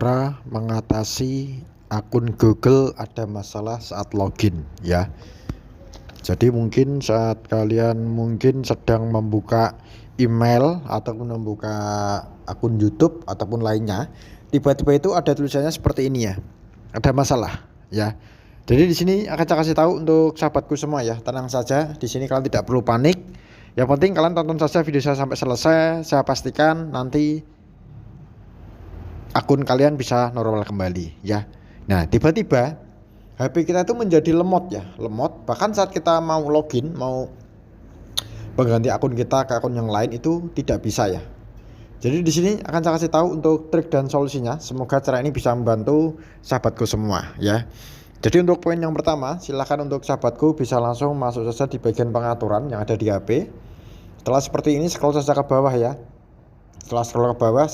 cara mengatasi akun Google ada masalah saat login ya. Jadi mungkin saat kalian sedang membuka email ataupun membuka akun YouTube ataupun lainnya, tiba-tiba itu ada tulisannya seperti ini ya. Ada masalah ya. Jadi di sini akan saya kasih tahu untuk sahabatku semua ya, tenang saja. Di sini kalian tidak perlu panik. Yang penting kalian tonton saja video saya sampai selesai. Saya pastikan nanti akun kalian bisa normal kembali ya. Nah, tiba-tiba HP kita itu menjadi lemot ya, lemot. Bahkan saat kita mau login, mau mengganti akun kita ke akun yang lain itu tidak bisa ya. Jadi di sini akan saya kasih tahu untuk trik dan solusinya. Semoga cara ini bisa membantu sahabatku semua ya. Jadi untuk poin yang pertama, silakan untuk sahabatku bisa langsung masuk saja di bagian pengaturan yang ada di HP. Setelah seperti ini scroll saja ke bawah ya. Setelah scroll ke bawah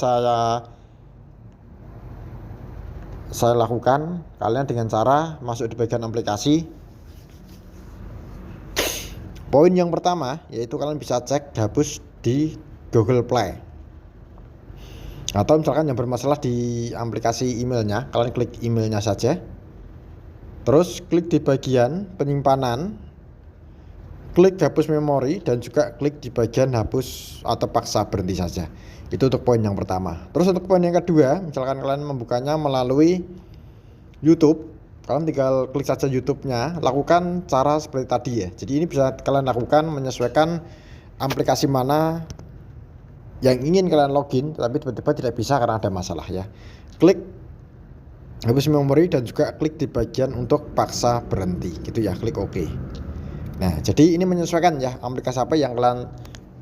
saya lakukan kalian dengan cara masuk di bagian aplikasi. Poin yang pertama yaitu kalian bisa cek hapus di Google Play. Atau misalkan yang bermasalah di aplikasi emailnya, kalian klik emailnya saja. Terus klik di bagian penyimpanan, klik hapus memori dan juga klik di bagian hapus atau paksa berhenti saja. Itu untuk poin yang pertama. Terus untuk poin yang kedua, misalkan kalian membukanya melalui YouTube, kalian tinggal klik saja YouTube-nya, lakukan cara seperti tadi ya. Jadi ini bisa kalian lakukan menyesuaikan aplikasi mana yang ingin kalian login, tapi tiba-tiba tidak bisa karena ada masalah ya. Klik hapus memori dan juga klik di bagian untuk paksa berhenti, gitu ya, klik OK. Nah, jadi ini menyesuaikan ya aplikasi apa yang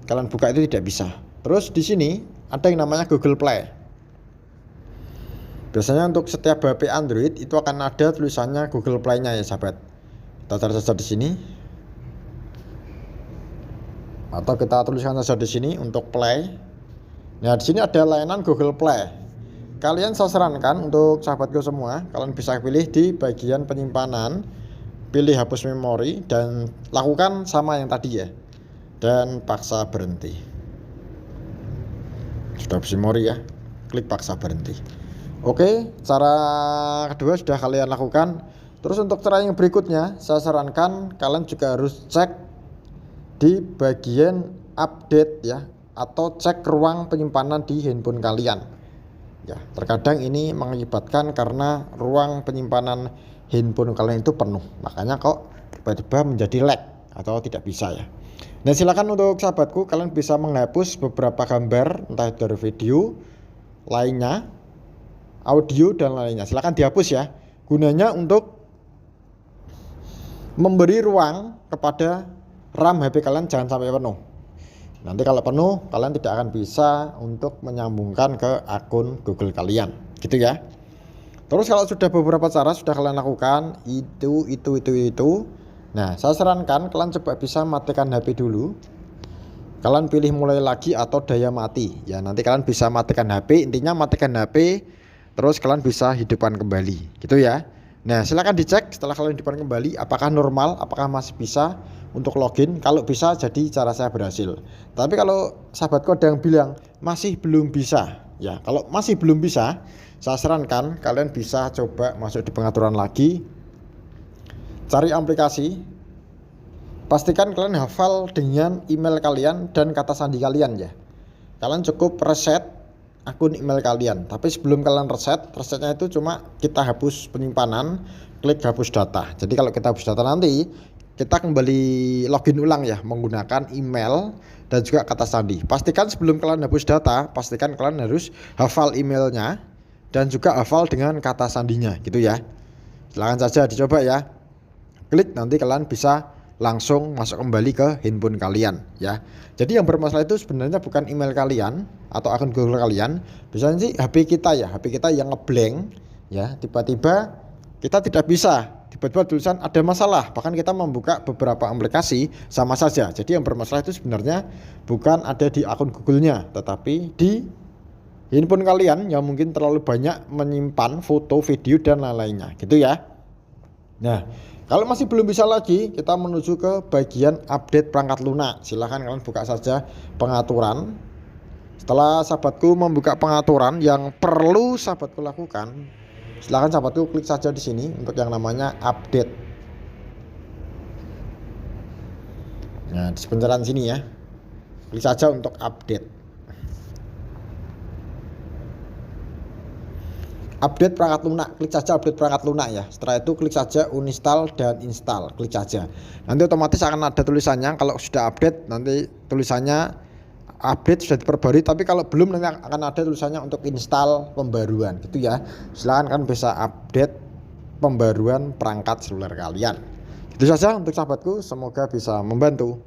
kalian buka itu tidak bisa. Terus di sini ada yang namanya Google Play. Biasanya untuk setiap HP Android itu akan ada tulisannya Google Play-nya ya, sahabat. Kita cari saja di sini. Atau kita tuliskan saja di sini untuk Play. Nah, di sini ada layanan Google Play. Kalian saya sarankan untuk sahabatku semua, kalian bisa pilih di bagian penyimpanan, pilih hapus memori dan lakukan sama yang tadi ya. Dan paksa berhenti. Sudah hapus memori ya, klik paksa berhenti. Oke, cara kedua sudah kalian lakukan. Terus untuk cara yang berikutnya, saya sarankan kalian juga harus cek di bagian update ya, atau cek ruang penyimpanan di handphone kalian. Ya, terkadang ini mengakibatkan karena ruang penyimpanan handphone kalian itu penuh. Makanya kok tiba-tiba menjadi lag atau tidak bisa ya. Nah, silakan untuk sahabatku kalian bisa menghapus beberapa gambar entah itu dari video lainnya, audio dan lainnya. Silakan dihapus ya. Gunanya untuk memberi ruang kepada RAM HP kalian jangan sampai penuh. Nanti kalau penuh kalian tidak akan bisa untuk menyambungkan ke akun Google kalian, gitu ya. Terus kalau sudah beberapa cara sudah kalian lakukan itu. Nah, saya sarankan kalian coba bisa matikan HP dulu. Kalian pilih mulai lagi atau daya mati. Ya, nanti kalian bisa matikan HP, intinya matikan HP terus kalian bisa hidupkan kembali, gitu ya. Nah, silakan dicek setelah kalian hidupkan kembali apakah normal, apakah masih bisa untuk login. Kalau bisa jadi cara saya berhasil. Tapi kalau sahabatku ada yang bilang masih belum bisa, ya kalau masih belum bisa, saya sarankan kalian bisa coba masuk di pengaturan lagi, cari aplikasi, pastikan kalian hafal dengan email kalian dan kata sandi kalian ya. Kalian cukup reset akun email kalian, tapi sebelum kalian resetnya itu cuma kita hapus penyimpanan, klik hapus data. Jadi kalau kita hapus data nanti kita kembali login ulang ya menggunakan email dan juga kata sandi. Pastikan sebelum kalian hapus data, pastikan kalian harus hafal emailnya dan juga hafal dengan kata sandinya, gitu ya. Silahkan saja dicoba ya. Klik nanti kalian bisa langsung masuk kembali ke handphone kalian ya. Jadi yang bermasalah itu sebenarnya bukan email kalian atau akun Google kalian, biasanya sih HP kita ya, HP kita yang ngeblank ya, tiba-tiba kita tidak bisa, tiba-tiba tulisan ada masalah, bahkan kita membuka beberapa aplikasi sama saja. Jadi yang bermasalah itu sebenarnya bukan ada di akun Google-nya, tetapi di handphone kalian yang mungkin terlalu banyak menyimpan foto, video dan lain-lainnya, gitu ya. Nah, kalau masih belum bisa lagi, kita menuju ke bagian update perangkat lunak. Silahkan kalian buka saja pengaturan. Setelah sahabatku membuka pengaturan yang perlu sahabatku lakukan, silahkan sahabatku klik saja di sini untuk yang namanya update. Nah, di pencarian sini ya, klik saja untuk update. Update perangkat lunak, klik saja update perangkat lunak ya. Setelah itu klik saja uninstall dan install, klik saja. Nanti otomatis akan ada tulisannya, kalau sudah update nanti tulisannya update sudah diperbarui, tapi kalau belum nanti akan ada tulisannya untuk install pembaruan gitu ya. Silahkan kan bisa update pembaruan perangkat seluler kalian. Itu saja untuk sahabatku, semoga bisa membantu.